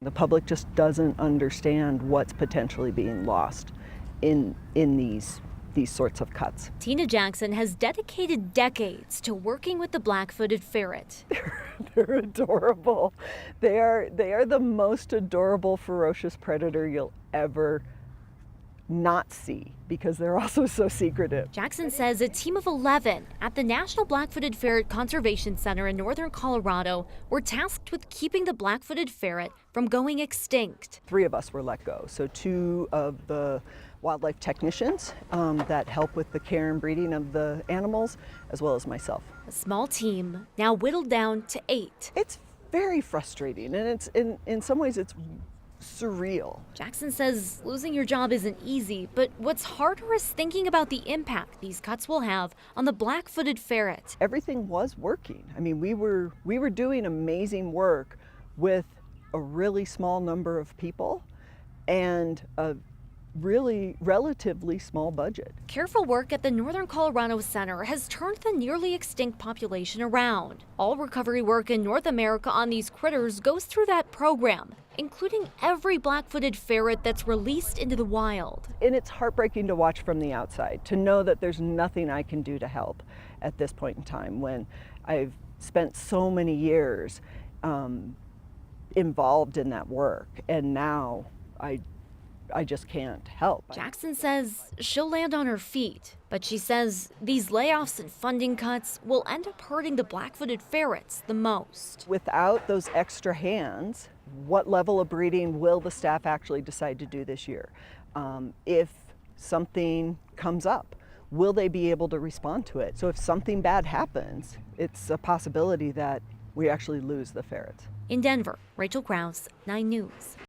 The public just doesn't understand what's potentially being lost in these sorts of cuts. Tina Jackson has dedicated decades to working with the black-footed ferret. They're adorable. They are the most adorable ferocious predator you'll ever not see, because they're also so secretive. Jackson says a team of 11 at the National Black-Footed Ferret Conservation Center in northern Colorado were tasked with keeping the black-footed ferret from going extinct. 3 of us were let go, so 2 of the wildlife technicians that help with the care and breeding of the animals, as well as myself. A small team now whittled down to 8. It's very frustrating, and it's in some ways it's surreal. Jackson says losing your job isn't easy, but what's harder is thinking about the impact these cuts will have on the black-footed ferret. Everything was working. I mean, we were doing amazing work with a really small number of people and a really relatively small budget. Careful work at the Northern Colorado Center has turned the nearly extinct population around. All recovery work in North America on these critters goes through that program, including every black-footed ferret that's released into the wild. And it's heartbreaking to watch from the outside, to know that there's nothing I can do to help at this point in time, when I've spent so many years involved in that work, and now I just can't help. Jackson says she'll land on her feet, but she says these layoffs and funding cuts will end up hurting the black-footed ferrets the most. Without those extra hands, what level of breeding will the staff actually decide to do this year? If something comes up, will they be able to respond to it? So if something bad happens, it's a possibility that we actually lose the ferrets. In Denver, Rachel Krause, 9 News.